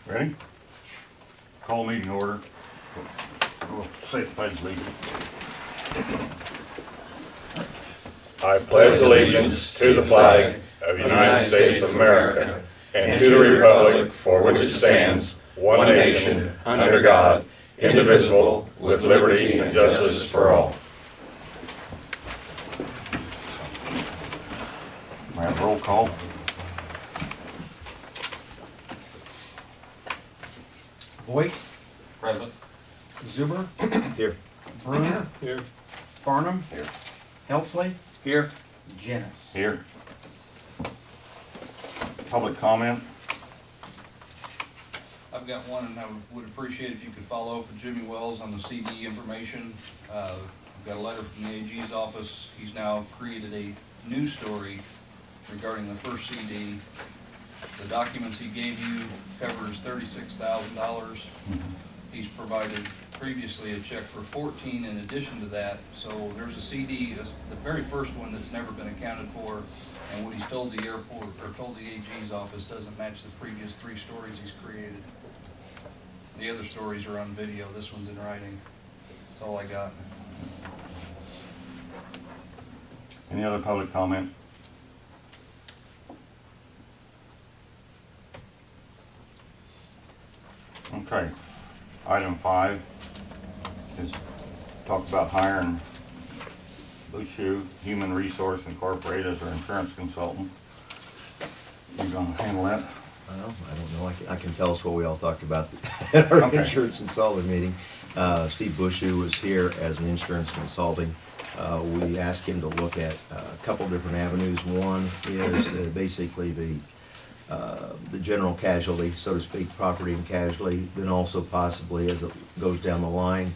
Ready? Call meeting order. We'll say the pledge leader. I pledge allegiance to the flag of the United States of America and to the republic for which it stands, one nation, under God, indivisible, with liberty and justice for all. We have roll call. Voigt. Present. Zuber. Here. Bruner. Here. Farnham. Here. Helsley. Here. Jenness. Here. Public comment. I've got one, and I would appreciate if you could follow up with Jimmy Wells on the CD information. I've got a letter from the AG's office. He's now created a news story regarding the first CD. The documents he gave you covers $36,000. He's provided previously a check for 14 in addition to that. So there's a CD, the very first one, that's never been accounted for. And what he's told the airport, or told the AG's office, doesn't match the previous 3 stories he's created. The other stories are on video. This one's in writing. That's all I got. Any other public comment? Okay. Item 5 is talk about hiring Bushu Human Resource Incorporated as our insurance consultant. You gonna handle that? Well, I don't know. I can tell us what we all talked about at our Okay. insurance consultant meeting. Steve Bushu was here as an insurance consulting. We asked him to look at a couple different avenues. One is basically the general casualty, so to speak, property and casualty. Then also possibly, as it goes down the line,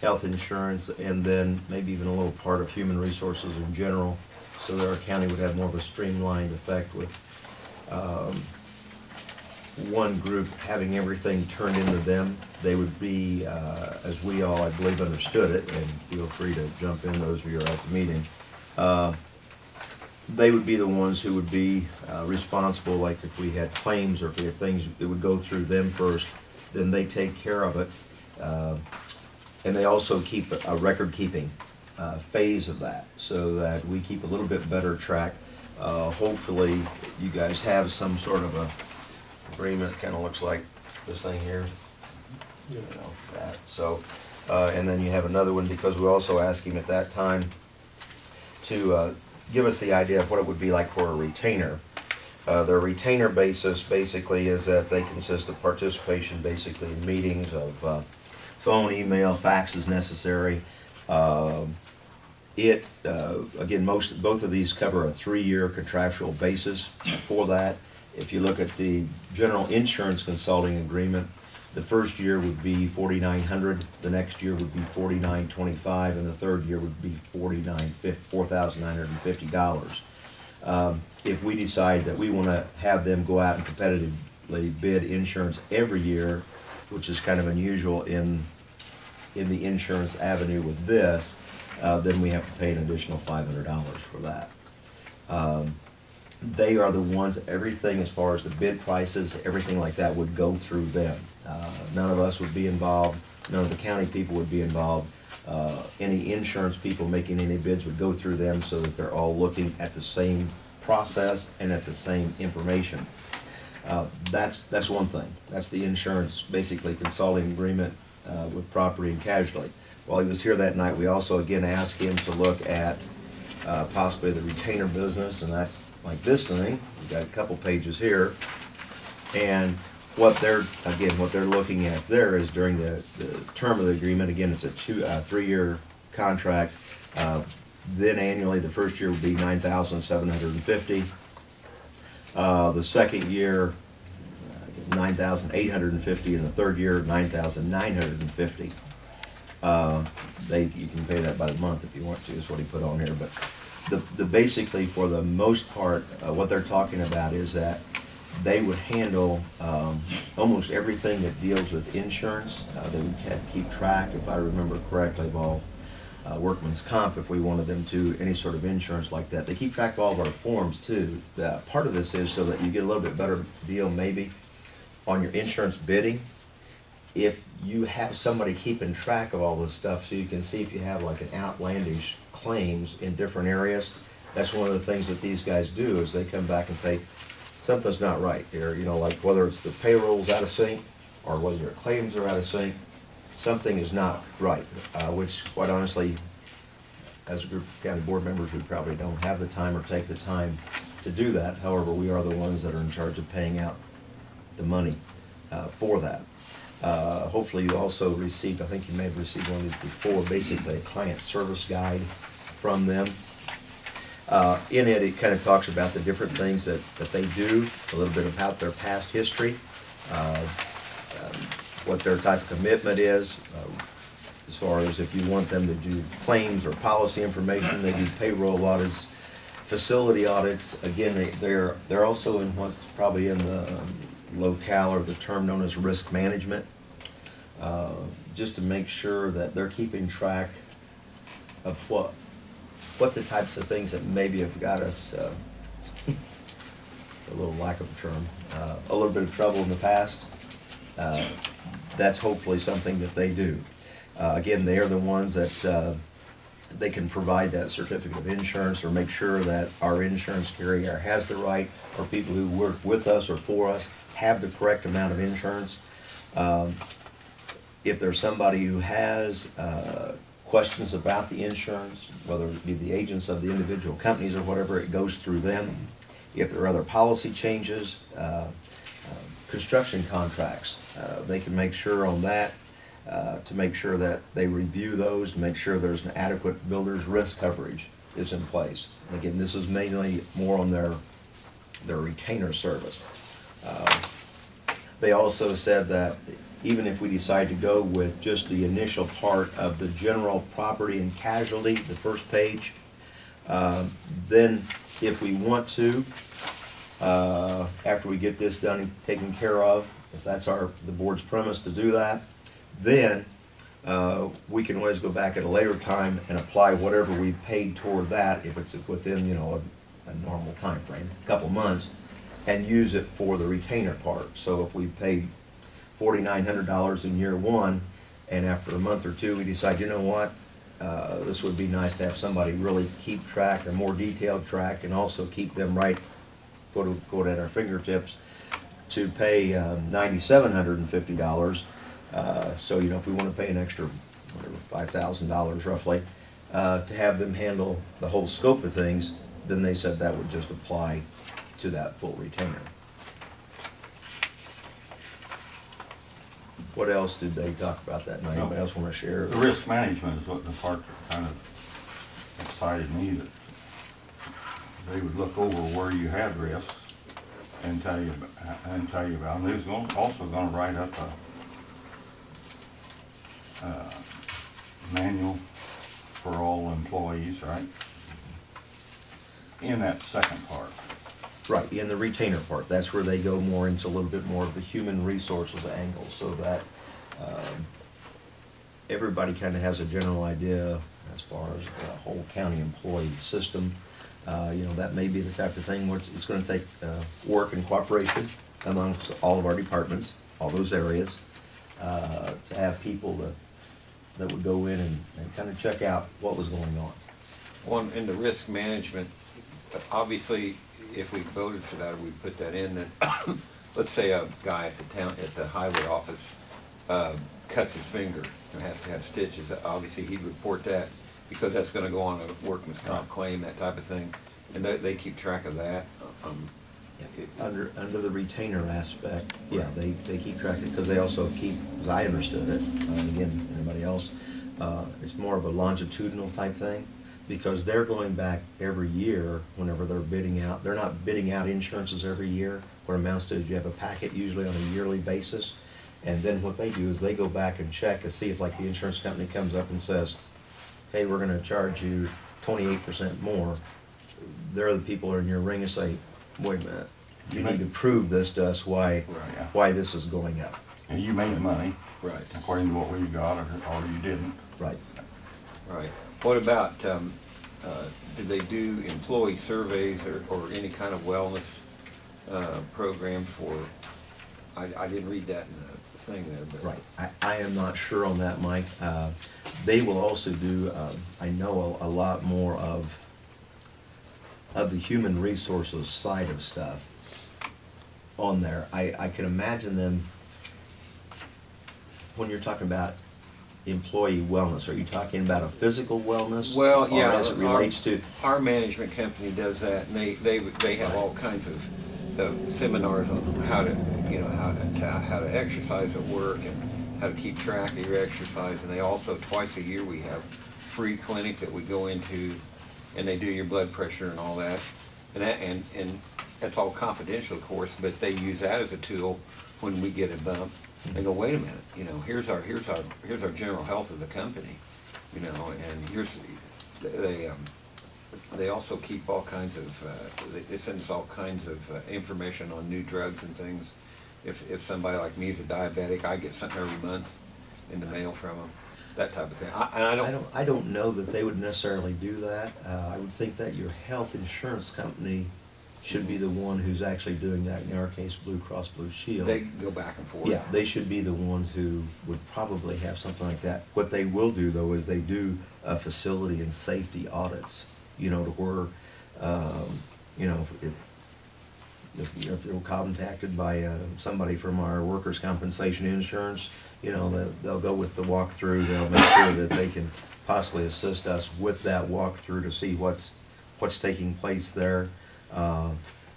health insurance, and then maybe even a little part of human resources in general, so that our county would have more of a streamlined effect with one group having everything turned into them. They would be, as we all, I believe, understood it, and feel free to jump in, those of you who are at the meeting, they would be the ones who would be responsible, like if we had claims or if we had things, it would go through them first, then they take care of it. And they also keep a record-keeping phase of that, so that we keep a little bit better track. Hopefully, you guys have some sort of a agreement, kind of looks like this thing here. You know, that. So, and then you have another one, because we also asked him at that time to give us the idea of what it would be like for a retainer. Their retainer basis basically is that they consist of participation basically in meetings of phone, email, fax is necessary. Again, both of these cover a 3-year contractual basis for that. If you look at the general insurance consulting agreement, the first year would be $4,900, the next year would be $4,925, and the third year would be $4,950. If we decide that we want to have them go out and competitively bid insurance every year, which is kind of unusual in the insurance avenue with this, then we have to pay an additional $500 for that. They are the ones, everything as far as the bid prices, everything like that would go through them. None of us would be involved, none of the county people would be involved. Any insurance people making any bids would go through them, so that they're all looking at the same process and at the same information. That's one thing. That's the insurance, basically consulting agreement with property and casualty. While he was here that night, we also again asked him to look at possibly the retainer business, and that's like this thing. We've got a couple pages here, and what they're looking at there is during the term of the agreement. Again, it's a 3-year contract. Then annually, the first year would be $9,750. The second year, $9,850, and the third year, $9,950. You can pay that by the month if you want to, is what he put on here. But the basically, for the most part, what they're talking about is that they would handle almost everything that deals with insurance. They would keep track, if I remember correctly, of all workman's comp, if we wanted them to, any sort of insurance like that. They keep track of all of our forms too. Part of this is so that you get a little bit better deal maybe on your insurance bidding, if you have somebody keeping track of all this stuff, so you can see if you have like an outlandish claims in different areas, that's one of the things that these guys do, is they come back and say, something's not right here, you know, like whether it's the payroll's out of sync, or whether your claims are out of sync, something is not right, which quite honestly, as a group of county board members, we probably don't have the time or take the time to do that. However, we are the ones that are in charge of paying out the money for that. Hopefully you also received, I think you may have received one of these before, basically a client service guide from them. In it, it kind of talks about the different things that they do, a little bit about their past history, what their type of commitment is, as far as if you want them to do claims or policy information, they do payroll audits, facility audits. Again, they're also in what's probably in the locale or the term known as risk management, just to make sure that they're keeping track of what the types of things that maybe have got us, a little lack of a term, a little bit of trouble in the past. That's hopefully something that they do. Again, they are the ones that they can provide that certificate of insurance, or make sure that our insurance carrier has the right, or people who work with us or for us have the correct amount of insurance. If there's somebody who has questions about the insurance, whether it be the agents of the individual companies or whatever, it goes through them. If there are other policy changes, construction contracts, they can make sure on that, to make sure that they review those, to make sure there's an adequate builder's risk coverage is in place. And again, this is mainly more on their retainer service. They also said that even if we decide to go with just the initial part of the general property and casualty, the first page, then if we want to, after we get this done and taken care of, if that's the board's premise to do that, then we can always go back at a later time and apply whatever we paid toward that, if it's within, you know, a normal time frame, a couple months, and use it for the retainer part. So if we paid $4,900 in year one, and after a month or two we decide, you know what, this would be nice to have somebody really keep track, or more detailed track, and also keep them right, quote unquote, at our fingertips, to pay $9,750. So, you know, if we want to pay an extra, whatever, $5,000 roughly, to have them handle the whole scope of things, then they said that would just apply to that full retainer. What else did they talk about that night? Anybody else want to share? The risk management is what the part that kind of excited me, that they would look over where you had risks and tell you about them. They was also going to write up a manual for all employees, right? In that second part. Right, in the retainer part, that's where they go more into a little bit more of the human resources angle, so that everybody kind of has a general idea as far as the whole county employee system. You know, that may be the type of thing where it's going to take work and cooperation amongst all of our departments, all those areas, to have people that would go in and kind of check out what was going on. One, in the risk management, obviously, if we voted for that, or we put that in, then let's say a guy at the highway office cuts his finger and has to have stitches. Obviously, he'd report that, because that's going to go on a workman's comp claim, that type of thing, and they keep track of that. Under the retainer aspect, yeah, they keep track of it, because they also keep, as I understood it, again, anybody else, it's more of a longitudinal type thing, because they're going back every year whenever they're bidding out. They're not bidding out insurances every year. What amounts to is you have a packet usually on a yearly basis, and then what they do is they go back and check to see if, like, the insurance company comes up and says, hey, we're gonna charge you 28% more. They're the people who are in your ring and say, wait a minute, you need to prove this to us why this is going up. And you made money, Right. according to what we got, or you didn't. Right. Right. What about, do they do employee surveys or any kind of wellness program for I didn't read that in the thing there, but. Right, I am not sure on that, Mike. They will also do, I know a lot more of the human resources side of stuff on there. I can imagine them, when you're talking about employee wellness, are you talking about a physical wellness? Well, yeah. Or as it relates to, Our management company does that, and they have all kinds of seminars on how to, you know, how to exercise at work and how to keep track of your exercise. And they also, twice a year, we have free clinic that we go into, and they do your blood pressure and all that. And that's all confidential, of course, but they use that as a tool when we get a bump. They go, wait a minute, you know, here's our general health of the company, you know, and here's, they also keep all kinds of, they send us all kinds of information on new drugs and things. If somebody like me is a diabetic, I get something every month in the mail from them, that type of thing. I don't know that they would necessarily do that. I would think that your health insurance company should be the one who's actually doing that, in our case, Blue Cross Blue Shield. They go back and forth. Yeah, they should be the ones who would probably have something like that. What they will do, though, is they do facility and safety audits, you know, to where, you know, if they were contacted by somebody from our workers' compensation insurance, you know, they'll go with the walkthrough. They'll make sure that they can possibly assist us with that walkthrough to see what's taking place there.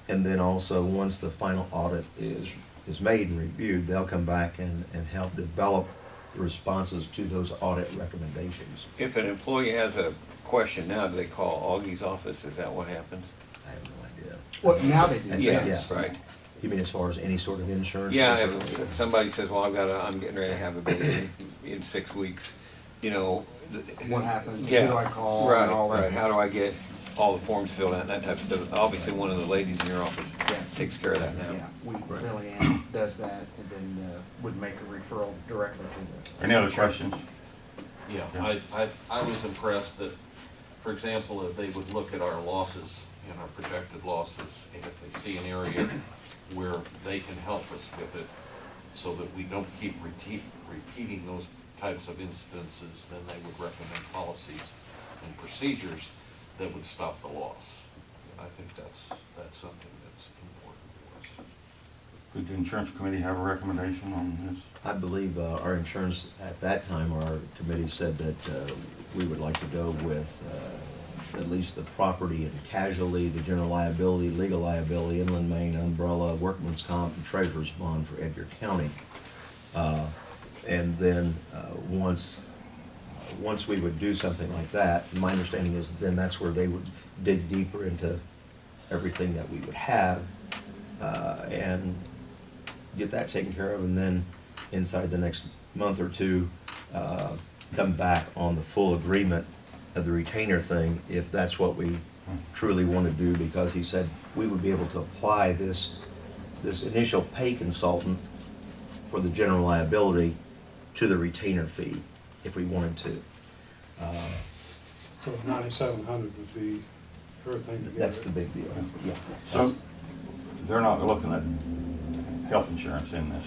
And then also, once the final audit is made and reviewed, they'll come back and help develop the responses to those audit recommendations. If an employee has a question now, do they call Augie's office? Is that what happens? I have no idea. Well, now they I do. think, Yes, yeah. right. You mean as far as any sort of insurance? Yeah, concern? if somebody says, well, I'm getting ready to have a baby in 6 weeks, you know. What happens? Yeah, Who do I call? Right, And all that. right. How do I get all the forms filled out and that type of stuff? Obviously, one of the ladies in your office Yeah. takes care of that now. Yeah, Lily Ann does that and then would make a referral directly to the. Any other questions? Yeah, Yeah. I was impressed that, for example, if they would look at our losses and our projected losses, and if they see an area where they can help us with it, so that we don't keep repeating those types of instances, then they would recommend policies and procedures that would stop the loss. I think that's something that's important for us. Did the insurance committee have a recommendation on this? I believe our insurance, at that time, our committee said that we would like to go with at least the property and casualty, the general liability, legal liability, inland main, umbrella, workman's comp, and treasurer's bond for Edgar County. And then once we would do something like that, my understanding is then that's where they would dig deeper into everything that we would have and get that taken care of, and then inside the next month or two, come back on the full agreement of the retainer thing, if that's what we truly want to do, because he said we would be able to apply this initial pay consultant for the general liability to the retainer fee if we wanted to. So 9,700 would be everything together. That's the big deal, yeah. So they're not looking at health insurance in this?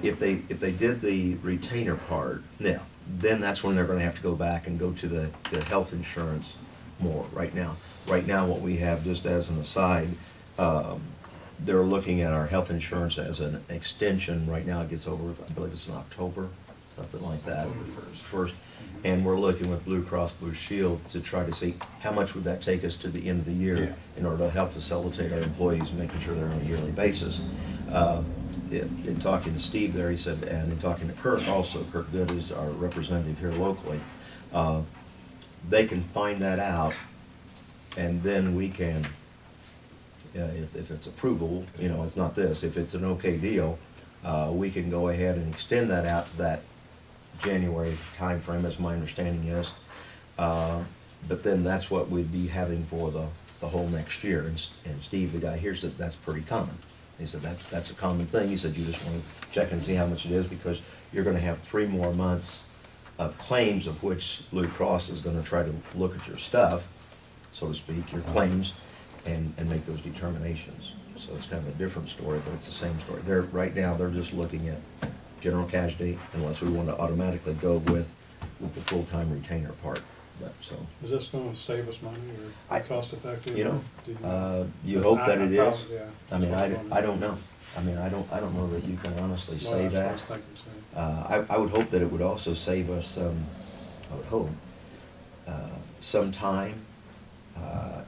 If they did the retainer part, yeah, then that's when they're gonna have to go back and go to the health insurance more right now. Right now, what we have, just as an aside, they're looking at our health insurance as an extension. Right now, it gets over, I believe it's in October, something like that. First. And we're looking with Blue Cross Blue Shield to try to see how much would that take us to the end of the year Yeah. in order to help facilitate our employees, making sure they're on a yearly basis. In talking to Steve there, he said, and in talking to Kirk also, Kirk Good is our representative here locally, they can find that out, and then we can, if it's approval, you know, it's not this, if it's an okay deal, we can go ahead and extend that out to that January timeframe, as my understanding is. But then that's what we'd be having for the whole next year. And Steve, the guy here, said that's pretty common. He said that's a common thing. He said you just want to check and see how much it is, because you're going to have 3 more months of claims, of which Blue Cross is going to try to look at your stuff, so to speak, your claims, and make those determinations. So it's kind of a different story, but it's the same story. Right now, they're just looking at general casualty unless we want to automatically go with the full-time retainer part, but, so. Is this gonna save us money or I- be cost effective? You know, Do you- you hope that it is. probably, yeah. I mean, That's what I'm I don't know. I mean, I don't know that you can honestly Well, say that's what I that. was thinking, so. I would hope that it would also save us I would hope, some time,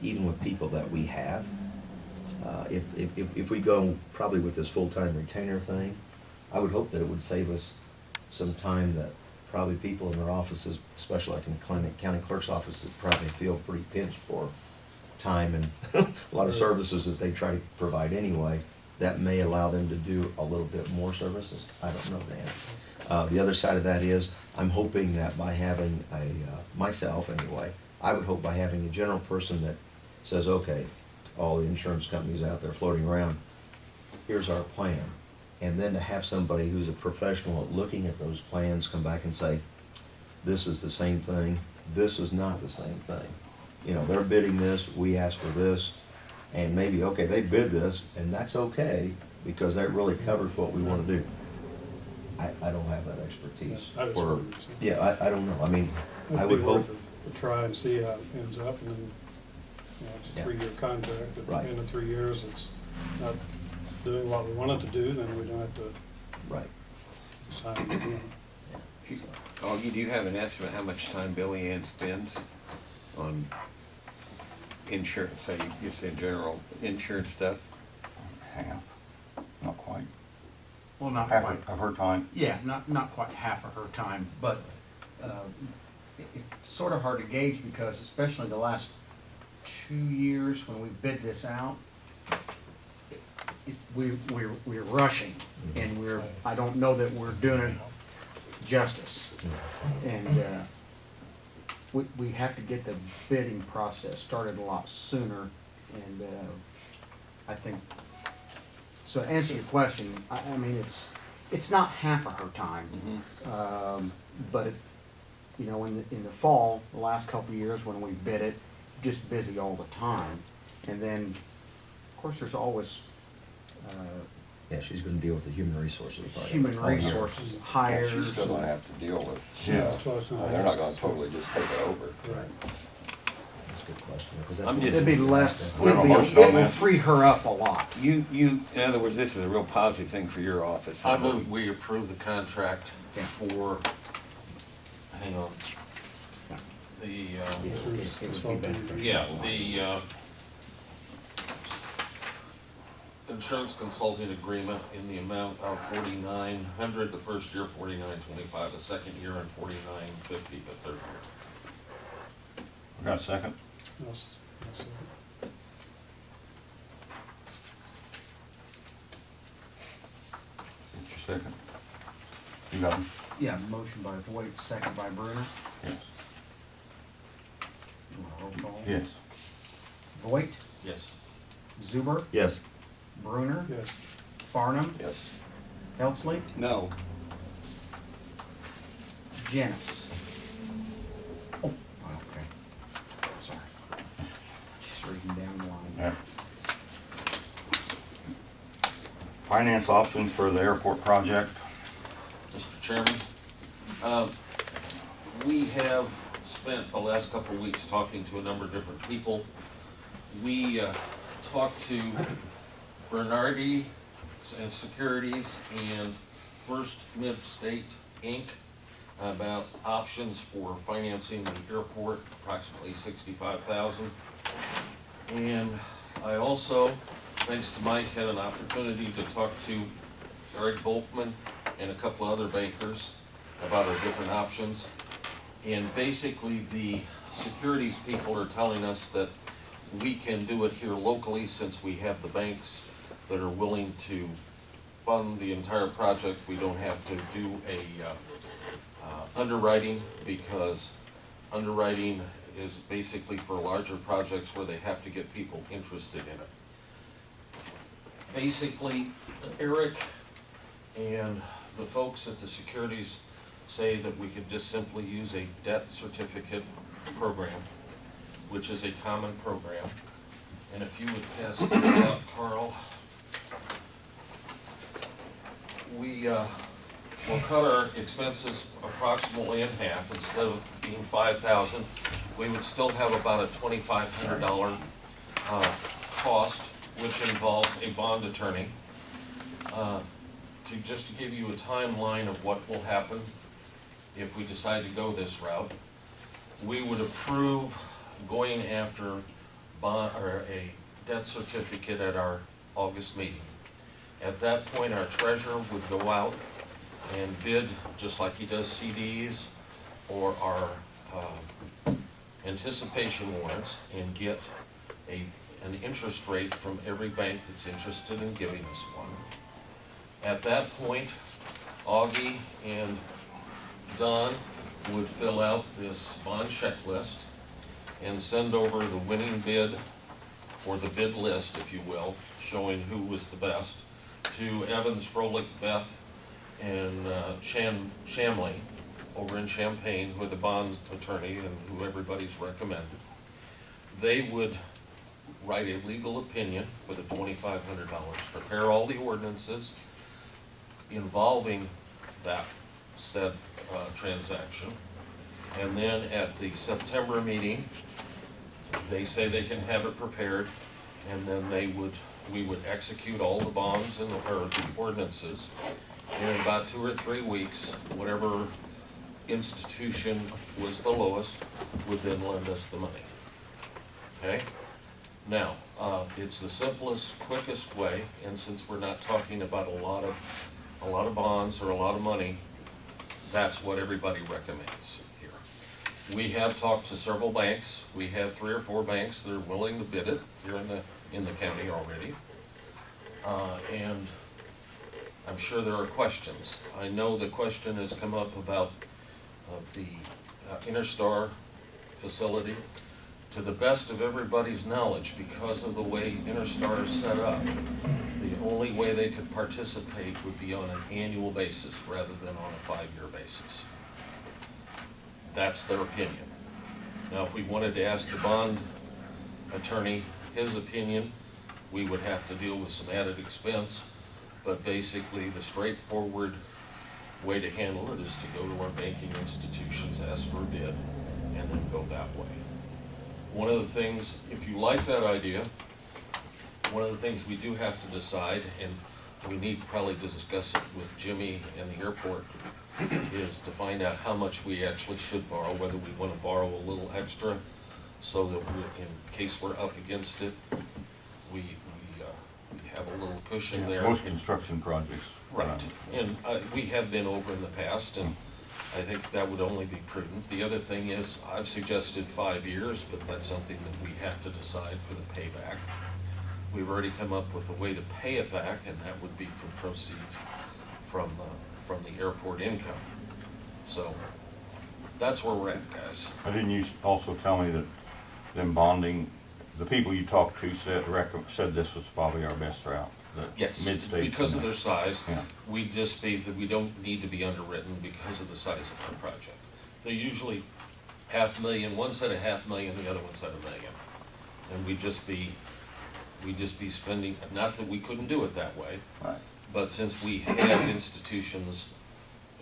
even with people that we have. If we go probably with this full-time retainer thing, I would hope that it would save us some time that probably people in their offices, especially like in the county clerk's offices, probably feel pretty pinched for time and a lot of services that they try to provide anyway. That may allow them to do a little bit more services. I don't know, Dan. The other side of that is, I'm hoping that by having myself anyway, I would hope by having a general person that says, okay, all the insurance companies out there floating around, here's our plan. And then to have somebody who's a professional at looking at those plans come back and say, this is the same thing, this is not the same thing. You know, they're bidding this, we asked for this, and maybe, okay, they bid this, and that's okay, because that really covers what we want to do. I don't have that expertise I just for, wondered, so. yeah, I don't know. I mean, I It'd be would hope, worth it to try and see how it ends up, and then, you know, it's a Yeah. 3-year contract. At Right. the end of 3 years, it's not doing what we want it to do, then we don't have to right. sign it again. Augie, do you have an estimate how much time Billy Ann spends on insurance, say, you said general insurance stuff? Half, not quite. Well, not Half quite. of her time. Yeah, not quite half of her time, but it's sort of hard to gauge because especially the last 2 years when we bid this out, we're rushing and I don't know that we're doing it justice. And we have to get the bidding process started a lot sooner, and I think, so to answer your question, I mean, it's not half of her time. But it, you know, in the fall, the last couple of years when we bid it, just busy all the time. And then, of course, there's always Yeah, she's gonna deal with the human resources part. of it human all year. resources, Yeah, hires. she's still gonna have to deal with, Yeah. That's what I was gonna they're not ask. gonna totally just take it over. Right. That's a good question, because that's. I'm what just- It'd be less, We have a it motion on will that. free her up a lot. You, in other words, this is a real positive thing for your office. I move we approve the contract Yeah. for, hang on, Yeah. the, It would be beneficial. yeah, the insurance consulting agreement in the amount of $4,900 the first year, $49.25 the second year, and $49.50 the third year. I got a second? That's- that's it. What's your second? You got him? Yeah, motion by Voight, second by Bruner. Yes. You want a roll call? Yes. Voight, Yes. Zuber, Yes. Bruner, Yes. Farnum, Yes. Helsley, No. Janice. Oh, okay. Sorry. Just reading down the line. Yeah. Finance options for the airport project. Mr. Chairman, we have spent the last couple of weeks talking to a number of different people. We talked to Bernardi and Securities and First Mid-State Inc. about options for financing the airport, approximately $65,000. And I also, thanks to Mike, had an opportunity to talk to Eric Volkman and a couple other bankers about our different options. And basically, the securities people are telling us that we can do it here locally since we have the banks that are willing to fund the entire project. We don't have to do a underwriting, because underwriting is basically for larger projects where they have to get people interested in it. Basically, Eric and the folks at the securities say that we could just simply use a debt certificate program, which is a common program. And if you would pass this out, Carl. we will cut our expenses approximately in half. Instead of being 5,000, we would still have about a $2,500 cost, which involves a bond attorney. Just to give you a timeline of what will happen if we decide to go this route, we would approve going after a debt certificate at our August meeting. At that point, our treasurer would go out and bid, just like he does CDs or our anticipation warrants, and get an interest rate from every bank that's interested in giving us one. At that point, Augie and Don would fill out this bond checklist and send over the winning bid, or the bid list, if you will, showing who was the best, to Evans, Froelich, Beth, and Shamley over in Champaign, with the bond attorney and who everybody's recommended. They would write a legal opinion for the $2,500, prepare all the ordinances involving that said transaction, and then at the September meeting, they say they can have it prepared, and then we would execute all the bonds and or the ordinances. And in about 2 or 3 weeks, whatever institution was the lowest would then lend us the money. Okay? Now, it's the simplest, quickest way, and since we're not talking about a lot of bonds or a lot of money, that's what everybody recommends here. We have talked to several banks. We have 3 or 4 banks that are willing to bid it here in the county already. And I'm sure there are questions. I know the question has come up about the Interstar facility. To the best of everybody's knowledge, because of the way Interstar is set up, the only way they could participate would be on an annual basis rather than on a 5-year basis. That's their opinion. Now, if we wanted to ask the bond attorney his opinion, we would have to deal with some added expense, but basically the straightforward way to handle it is to go to our banking institutions, ask for a bid, and then go that way. One of the things, if you like that idea, one of the things we do have to decide, and we need to probably discuss it with Jimmy and the airport, is to find out how much we actually should borrow, whether we want to borrow a little extra so that in case we're up against it, we have a little cushion there. Most construction projects. Right, and we have been over in the past, and I think that would only be prudent. The other thing is, I've suggested 5 years, but that's something that we have to decide for the payback. We've already come up with a way to pay it back, and that would be from proceeds from the airport income. So that's where we're at, guys. Didn't you also tell me that them bonding, the people you talked to said this was probably our best route? Yes, Mid-stage. because of their size, Yeah. we don't need to be underwritten because of the size of our project. They're usually $500,000, one said $500,000, the other one said $1 million. And we'd just be spending, not that we couldn't do it that way, Right. but since we have institutions,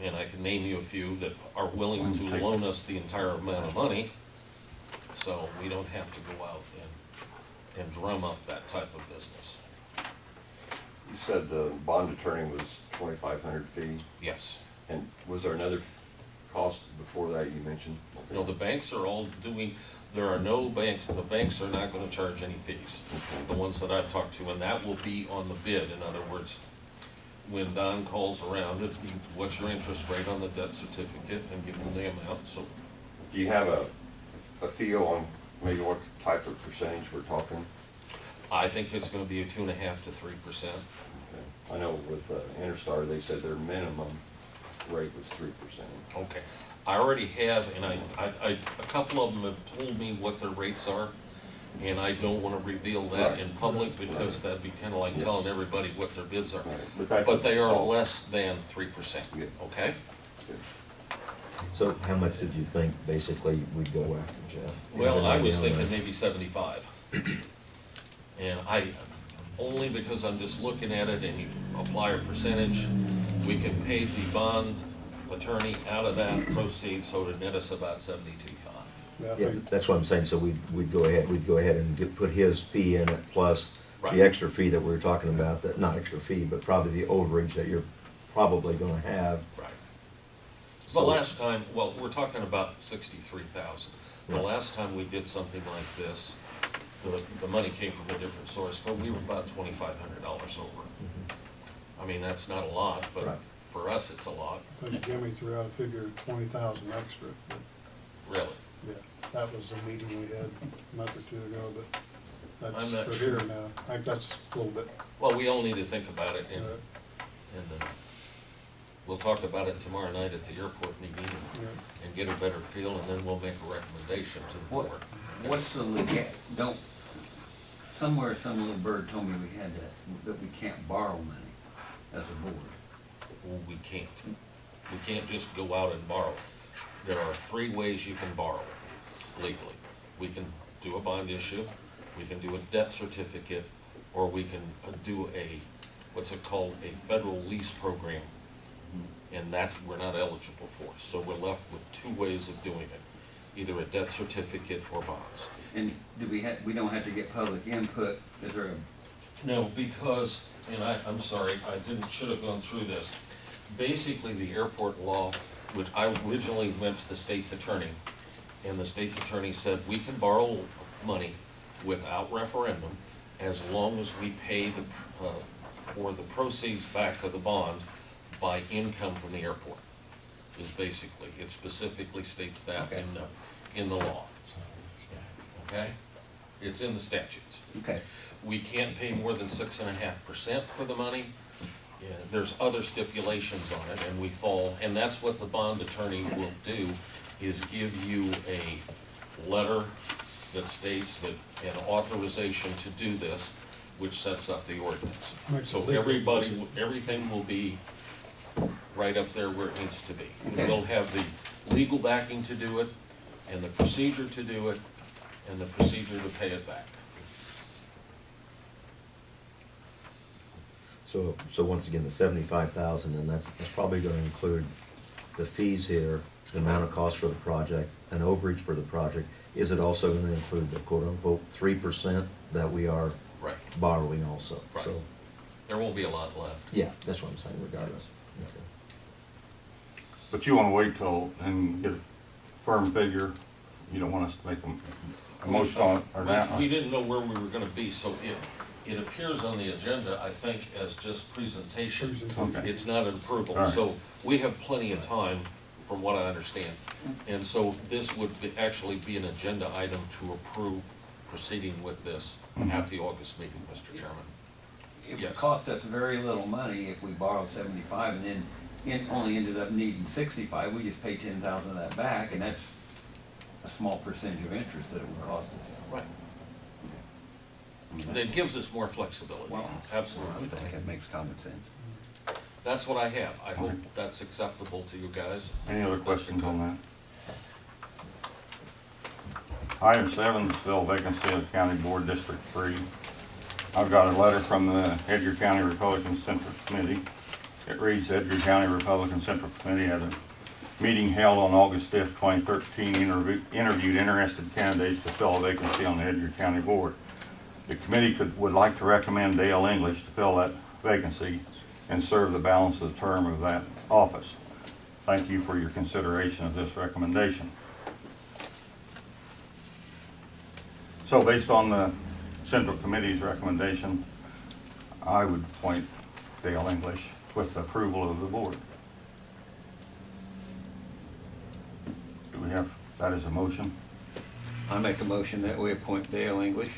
and I can name you a few, that are willing to loan us the entire amount of money, so we don't have to go out and drum up that type of business. You said the bond attorney was 2,500 fee, Yes. and was there another cost before that you mentioned? You know, the banks are all doing, there are no banks, the banks are not gonna charge any fees, the ones that I've talked to, and that will be on the bid. In other words, when Don calls around, it's, what's your interest rate on the debt certificate, and give them the amount, so. Do you have a feel on maybe what type of percentage we're talking? I think it's gonna be a 2.5% to 3%. I know with Interstar, they said their minimum rate was 3%. Okay, I already have, and a couple of them have told me what their rates are, and I don't wanna reveal that in public, because that'd be kinda like telling everybody what their bids are. Right. But they are less than 3%, Good. okay? So how much did you think basically we'd go after, Jeff? Well, I was Any idea on thinking maybe 75. And only because I'm just looking at it and you apply a percentage, We can pay the bond attorney out of that proceeds, so to net us about 72.5. Yeah, I Yeah, think, that's what I'm saying, so we'd go ahead and put his fee in it plus Right. the extra fee that we were talking about, that, not extra fee, but probably the overage that you're probably gonna have. Right. The So- last time, well, we're talking about 63,000. The Right. last time we did something like this, the money came from a different source, but we were about $2,500 over. I mean, that's not a lot, but Right. for us, it's a lot, I think Jimmy threw out a figure of 20,000 extra, but, really. yeah, that was a meeting we had a month or two ago, but I'm that's not for sure. here now. I think that's a little bit, Well, we all need to think about it, and uh, we'll talk about it tomorrow night at the airport meeting yeah. and get a better feel, and then we'll make a recommendation to the What, board. what's the somewhere some little bird told me we had that we can't borrow money as a board. Well, we can't. We can't just go out and borrow. There are 3 ways you can borrow legally. We can do a bond issue, we can do a debt certificate, or we can do what's it called, a federal lease program. And that we're not eligible for. So we're left with 2 ways of doing it, either a debt certificate or bonds. And we don't have to get public input, is there a, No, because, and I'm sorry, should have gone through this. Basically, the airport law, which I originally went to the state's attorney, and the state's attorney said, we can borrow money without referendum as long as we pay for the proceeds back of the bond by income from the airport, is basically, it specifically states that Okay. in the law. Okay? It's in the statutes. okay, We can't pay more than 6.5% for the money. Yeah, there's other stipulations on it, and we fall, and that's what the bond attorney will do, is give you a letter that states that an authorization to do this, which sets up the ordinance. Makes So it legal. everything will be right up there where it needs to be. Okay. We'll have the legal backing to do it, and the procedure to do it, and the procedure to pay it back. So once again, the 75,000, and that's probably gonna include the fees here, the amount of cost for the project, an overage for the project. Is it also gonna include the quote-unquote 3% that we are Right. borrowing also? Right. So, There won't be a lot left. yeah, that's what I'm saying regardless. Okay. But you wanna wait till, and get a firm figure, you don't want us to make a motion on it, or that? We didn't know where we were gonna be, so it appears on the agenda, I think, as just presentation. Okay. It's not an approval, All right. so we have plenty of time, from what I understand. And so this would actually be an agenda item to approve proceeding with this at the August meeting, Mr. Chairman. it would Yes. cost us very little money if we borrowed 75 and then only ended up needing 65, we just pay 10,000 of that back, and that's a small percentage of interest that it would cost us. Right. And it gives us more flexibility, Well, absolutely. I think it makes common sense. That's what I have. I hope that's acceptable to you guys. Any other questions on that? Item 7, to fill vacancy of County Board District 3. I've got a letter from the Edgar County Republican Central Committee. It reads, Edgar County Republican Central Committee at a meeting held on August 5th, 2013, interviewed interested candidates to fill a vacancy on the Edgar County Board. The committee would like to recommend Dale English to fill that vacancy and serve the balance of the term of that office. Thank you for your consideration of this recommendation. So based on the Central Committee's recommendation, I would appoint Dale English with the approval of the board. Do we have that as a motion? I make a motion that we appoint Dale English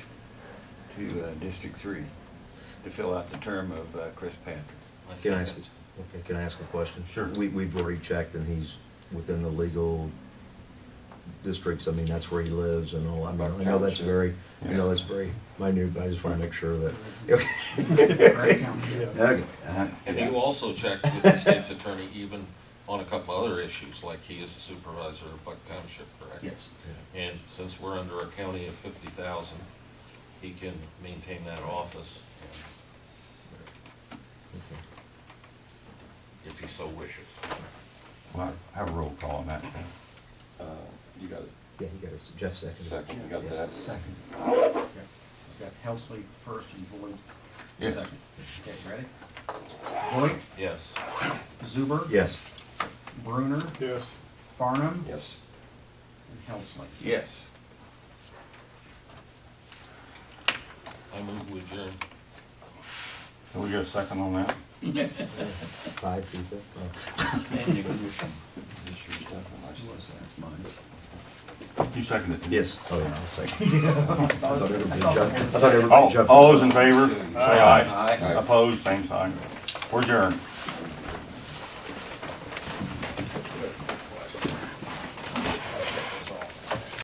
to District 3 to fill out the term of Chris Patrick. Can I ask, okay, can I ask a question? Sure. We've already checked and he's within the legal districts, I mean, that's where he lives and all, I mean, I know that's very minute, but I just wanna make sure that. Right down here. Yeah. Okay. And you also checked with the state's attorney even on a couple other issues, like he is a supervisor of Buck Township, correct? Yes. And since we're under a county of 50,000, he can maintain that office. And so wishes. Well, have a roll call on that. You got it, Yeah, you got a Jeff second. second, you got Yes. that? Second. Okay. I've got Helsley first and Voigt Yeah. second. Okay, ready? Voigt, Yes. Zuber, Yes. Bruner, Yes. Farnum, Yes. and Helsley. Yes. I move we adjourn. Can we get a second on that? 5 people. Oh. Planning commission. This your stuff, or my stuff? That's mine. You seconded it? didn't you? Yes. Oh, yeah, I'll second. I thought everybody jumped. I thought everybody All jumped. all those in favor, say aye. Aye. Opposed, same sign. We're adjourned.